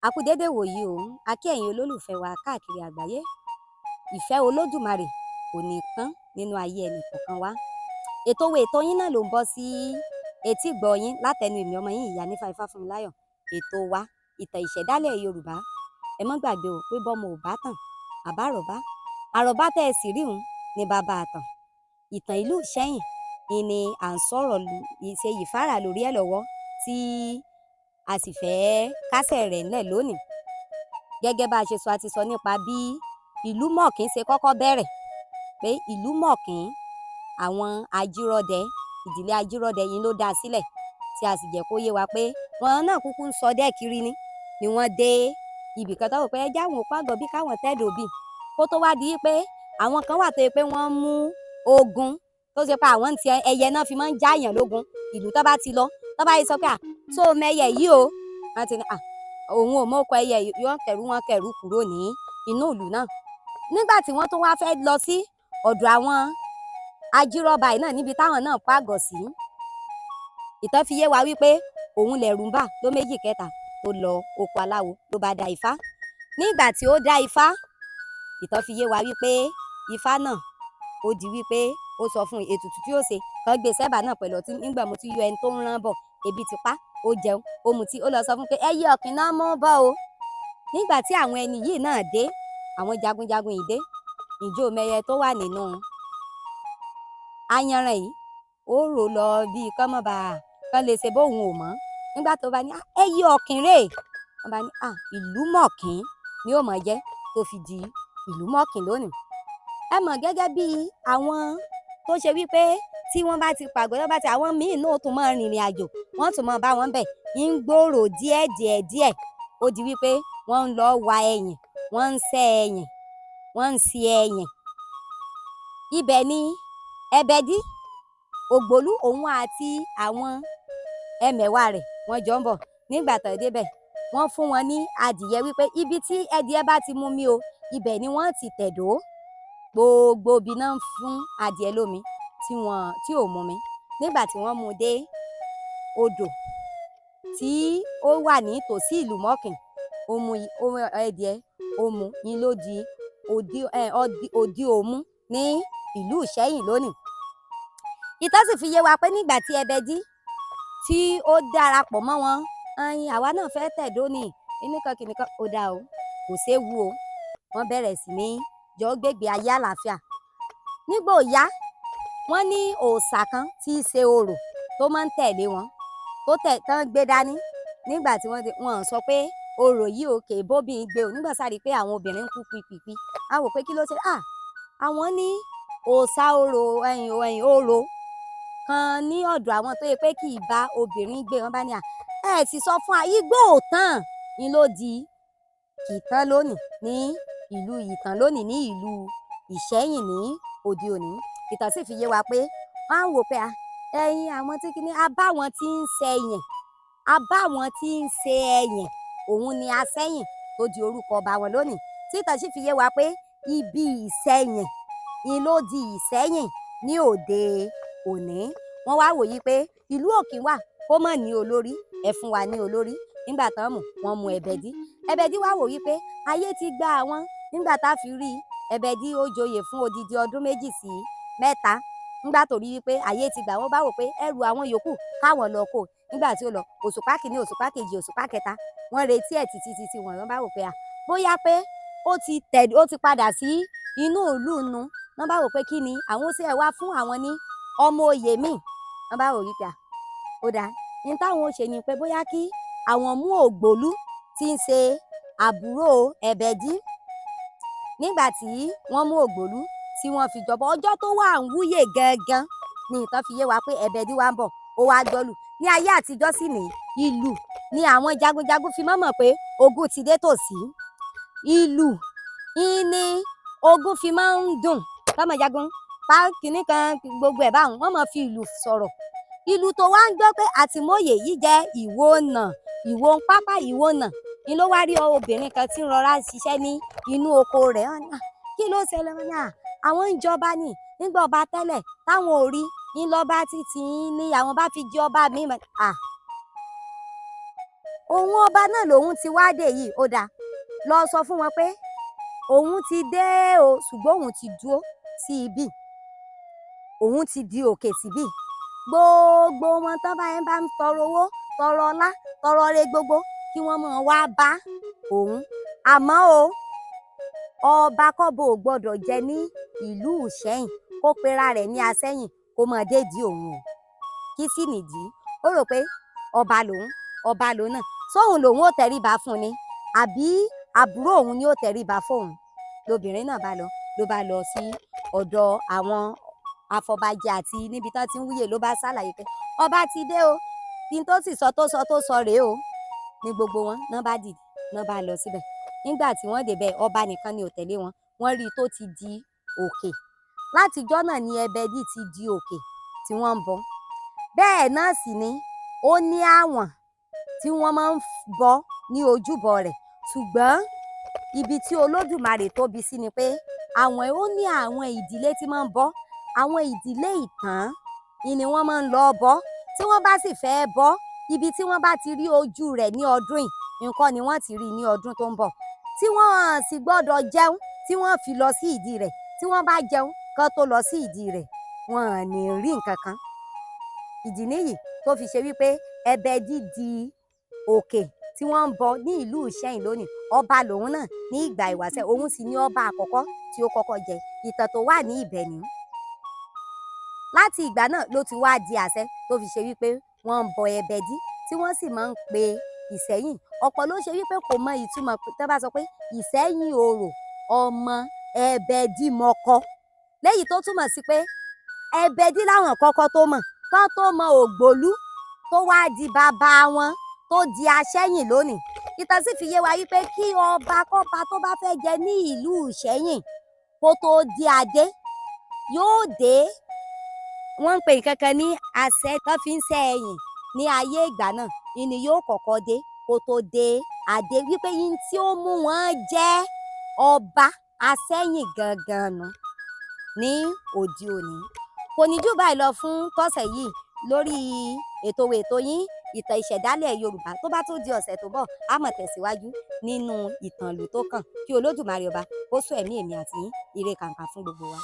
A kú dédé wòyí o, a kí ẹ̀yin olólùfẹ́ wa káàkiri àgbáyé. Ìfẹ́ Olódùmarè kò ní tán nínú ayé ẹnì kọ̀ọ̀kan wa. Ètò yín náà ló ń bọ́ sí etí ìgbọ́ yín látẹnu èmi ọmọ yín Ìyánífà Ifáfúnmiláyọ̀. Ètò wa ìtàn ìṣẹ̀dálẹ̀ Yorùbá. Ẹ má gbàgbé o pé bọ́mọ ò bá tàn, àbárọ̀bá. Àrọ̀bá tẹ́ ẹ sì rí hun ni bàbá àtàn. Ìtàn ìlú Ìṣẹ́yìn ni à ń sọ̀rọ̀ ṣe ìfáàrà lórí ẹ̀ lọ́wọ́ tí a sì fẹ́ kásẹ̀ rẹ̀ ńlẹ̀ lónìí. Gẹ́gẹ́ bá a ṣe sọ, a ti sọ nípa bí ìlú mọ̀kín ṣe kọ́kọ́ bẹ̀rẹ̀, pé ìlú mọ̀kín àwọn ajírọ̀dẹ, ìdílé ajírọ̀dẹ yìí ló dá a sílẹ̀, tí a sì jẹ́ kó yé wa pé wọn náà kúkú ń ṣọdẹ kiri ni wọ́n dé ibì kan tó wò pé ẹ já wọn pàgọ́ bí káwọn tẹ́dọ̀ bì kó tó wá di pé àwọn kan wà tó yẹ pé wọ́n mú ogun tó ṣe pé àwọn ti ẹyẹ náà fi máa ń jáàyàn lógun ìlú tó bá ti lọ tó bá yẹ sọ pé tó mẹyẹ yìí o wọ́n ti ní òun ò mọ̀ọ́kọ ẹyẹ yóò wọn kẹrù kúrò ní inú ìlú náà. Nígbà tí wọ́n tó wá fẹ́ lọ sí ọ̀dọ̀ àwọn ajírọ̀bà yìí náà níbi táwọn náà pàgọ́ sí, ìtàn fi yé wa wípé òun lẹ̀rù ń bà ló méjì kẹta tó lọ oko aláwo ló bá da ifá. Nígbà tí ó dá ifá, ìtàn fi yé wa wípé ifá náà ó di wípé ó sọ fún ètùtù tí ó ṣe kan gbé sẹ́bà náà pẹ̀lú ọtí. Nígbà mo ti yọ ẹni tó ń rán bọ̀ ebi ti pa, ó jẹun ó mutí, ó lọ sọ fún pé ẹyẹ ọ̀kìn náà mọ́ bọ́ o. Nígbà tí àwọn ẹni yìí náà dé, àwọn jagunjagun yìí dé, ìjó mẹyẹ tó wà nínú ayanran yìí ó rò lọ bíi kọ́mọba kan lè ṣe bóun ò mọ́. Nígbà tó bá ní ẹyẹ ọ̀kìn rèé, wọ́n bá ní ìlú mọ̀kín ni ó mọ̀ jẹ́ tó fi di ìlú mọ̀kín lónìí. Ẹ mọ̀ gẹ́gẹ́ bí àwọn tó ṣe wípé tí wọ́n bá ti pàgọ́ tó bá ti àwọn míì náà tún máa rìnrìn àjò wọ́n tún máa bá wọn bẹ̀ ń gbòòrò díẹ̀ ó di wípé wọ́n ń lọ wa ẹ̀yìn, wọ́n ń ṣẹ́ ẹ̀yìn, wọ́n ń ṣe ẹ̀yìn. Ibẹ̀ ni Ẹbẹdí Ògbólú òun àti àwọn ẹmẹ̀wà rẹ̀ wọ́n jọ ń bọ̀. Nígbà tó débẹ̀ wọ́n fún wọn ní adìyẹ wípé ibi tí ẹdìyẹ bá ti mú mi o ibẹ̀ ni wọ́n ti tẹ̀dó. Gbogbo ibi náà ń fún adìyẹ lómi tí ò mú mi. Nígbà tí wọ́n mú dé odò tí ó wà ní tòsí ìlú mọ̀kín, ó mú ẹdìyẹ ó mú ní ló di òdi òmu ní ìlú Ìṣẹ́yìn lónìí. Ìtàn sì fi yé wa pé nígbà tí Ẹbẹdí tí ó darapọ̀ mọ́ wọn, àwa náà fẹ́ tẹ̀dó ni kìnìkan ó dá o kò séwu o. Wọ́n bẹ̀rẹ̀ sí ní jọ gbégbé ayé àlàáfíà. Nígbà ó yá, wọ́n ní òòṣà kan tí í ṣe orò tó máa ń tẹ̀lé wọn tán gbé dání. Nígbà tí wọ́n sọ pé orò yìí ò kè bóbìn gbé o. Nígbà sáré pé àwọn obìnrin ń kú pìpìpì, a wò pé kí ló ṣe àwọn ní òòṣà orò kan ní ọ̀dọ̀ àwọn tó yẹ pé kì í bá obìnrin gbé. Wọ́n bá ní ẹ sì sọ fún igbó òtàn ni ló di ìtàn lónìí ní ìlú ìtàn lónìí ní ìlú Ìṣẹ́yìn ní òde òní. Ìtàn sì fi yé wa pé wọ́n á wò pé àwọn tí kìíní abáwọn tí ń ṣẹ̀yìn, abáwọn tí ń ṣe ẹ̀yìn òun ni Aṣẹ́yìn tó di orúkọ ọba wọn lónìí. Tí ìtàn sì fi yé wa pé ibi Ìṣẹ́yìn ni ló di Ìṣẹ́yìn ní òde òní. Wọ́n wá wòye pé ìlú òkín wà kó mọ̀ ní olórí, ẹ fún wa ní olórí. Nígbà tán wọ́n mú Ẹbẹdí wá wòye pé ayé ti gba àwọn. Nígbà tá fi rí Ẹbẹdí ó joyè fún odidi ọdún 2 sí 3. Nígbà tó rí wípé ayé ti gbà wọ́n bá wò pé ẹrù àwọn yòókù káwọn lọ kó. Nígbà tí ó lọ òṣùpá kìíní òṣùpá kejì òṣùpá kẹta wọ́n retí ẹ̀ títí wọ́n bá wò pé bóyá pé ó ti padà sí inú ìlú nu. Wọ́n bá wò pé kí ni àwọn ó sì ẹ̀ wá fún àwọn ní ọmọ oyè míì. Wọ́n bá wò wípé ó dáa ní táwọn ó ṣe ni pé bóyá kí àwọn mú Ògbólú tí ń ṣe àbúrò Ẹbẹdí. Nígbà tí wọ́n mú Ògbólú tí wọ́n fi jọba ọjọ́ tó wà ń wúyè gangan ni ìtàn fi yé wa pé Ẹbẹdí wá ń bọ̀ ó wá gbọ́lù. Ní ayé àtijọ́ sì ní ìlú ni àwọn jagunjagun fi mọ̀ pé ogun ti dé tòsí. Ìlú ni ogun fi máa ń dùn tọ́mọ jagun pa kìíní kan gbogbo ẹ̀ báwọn wọ́n máa fi ìlú sọ̀rọ̀. Ìlú tó wá ń gbọ́ pé àtìmọ́yè yìí jẹ́ ìwó nà ìwó pápá ìwó nà ni ló wá rí obìnrin kan tí ń rọra ṣiṣẹ́ ní inú oko rẹ̀. Kí ló ṣẹlẹ̀? Wọ́n ní àwọn ń jọba ní nígbà ọba tẹ́lẹ̀ táwọn ò rí ń lọ́ba títí ní àwọn bá fi jẹ ọba mi. òun ọba náà lòun ti wá dé yìí, ó dáa lọ sọ fún wọn pé òun ti dé o, ṣùgbọ́n òun ti dúró sí ibí, òun ti di òkè síbí, gbogbo wọn tán bá ń tọrọ owó, tọrọ ọlá, tọrọ re gbogbo kí wọ́n máa wá bá òun. Àmọ́ o, ọba kọ́ba ò gbọ́dọ̀ jẹ ní ìlú Ìṣẹ́yìn kó pera rẹ̀ ní Aṣẹ́yìn kó máa dédìí òun o. Kí sì nìdí? Ó rò pé ọba lòun náà, sóun lòun ò tẹríba fún ni àbí àbúrò òun ni ó tẹríba fóun? Lobìnrin náà bá lọ sí ọ̀dọ̀ àwọn afọbajẹ àti níbi tán ti ń wúyè, ló bá ṣàlàyé pé ọba ti dé o, kí n tó sì sọ rèé o. Ní gbogbo wọn náà bá dìde náà bá lọ síbẹ̀. Nígbà tí wọ́n débẹ̀, ọba nìkan ni ò tẹ̀lé wọn, wọ́n rí i tó ti di òkè. Látijọ́ náà ni Ẹbẹdí ti di òkè tí wọ́n ń bọ. Bẹ́ẹ̀ náà sì ni ó ní àwọn tí wọ́n máa ń bọ ní ojúbọ rẹ̀, ṣùgbọ́n ibi tí Olódùmarè tóbi sí ni pé ó ní àwọn ìdílé tí máa ń bọ, àwọn ìdílé Ìtàn ni wọ́n máa ń lọ bọ. Tí wọ́n bá sì fẹ́ bọ, ibi tí wọ́n bá ti rí ojú rẹ̀ ní ọdún yìí nǹkan ni wọ́n ti rí ní ọdún tó ń bọ̀, tí wọ́n sì gbọ́dọ̀ jẹun tí wọ́n fi lọ sí ìdí rẹ̀. Tí wọ́n bá jẹun kán tó lọ sí ìdí rẹ̀, wọn ò ní rí nǹkan kan. Ìdí nìyí tó fi ṣe wípé Ẹbẹdí di òkè tí wọ́n ń bọ ní ìlú Ìṣẹ́yìn lónìí. Ọba lòun náà ní ìgbà ìwáṣẹ̀, òun sì ni ọba àkọ́kọ́ tí ó kọ́kọ́ jẹ. Ìtàn tó wà ní ibẹ̀ nìyí. Láti ìgbà náà ló ti wá di àṣẹ tó fi ṣe wípé wọ́n ń bọ Ẹbẹdí tí wọ́n sì máa ń pe Ìṣẹ́yìn. Ọ̀pọ̀ ló ṣe wípé kò mọ ìtumọ̀ tó bá sọ pé Ìṣẹ́yìn orò ọmọ Ẹbẹdí mọkọ, léyìí tó túmọ̀ sí pé Ẹbẹdí láwọn kọ́kọ́ tó mọ̀, kán tó mọ Ògbólú tó wá di bàbá wọn tó di Aṣẹ́yìn lónìí. Ìtàn sì fi yé wa wípé kí ọba kọ́ba tó bá fẹ́ jẹ ní ìlú Ìṣẹ́yìn kó tó di adé, yóò dé, wọ́n ń pè nǹkan kan ní àṣẹ tó fi ń ṣẹ́ ẹ̀yìn ní ayé ìgbà náà, ni yóò kọ́kọ́ dé kó tó dé adé, wípé yín tí ó mú wọn jẹ́ ọba Aṣẹ́yìn gangan nù ní òde òní. Kò ní jù báyìí lọ fún tọ̀sẹ̀ yìí lórí ètò yín ìtàn ìṣẹ̀dálẹ̀ Yorùbá. Tó bá tún di ọ̀sẹ̀ tó bọ̀, a máa tẹ̀síwájú nínú ìtàn ìlú tó kàn. Kí Olódùmarè ọba kó ṣọ́ ẹ̀mí èmi àti yín, ire kàǹkà fún gbogbo wa.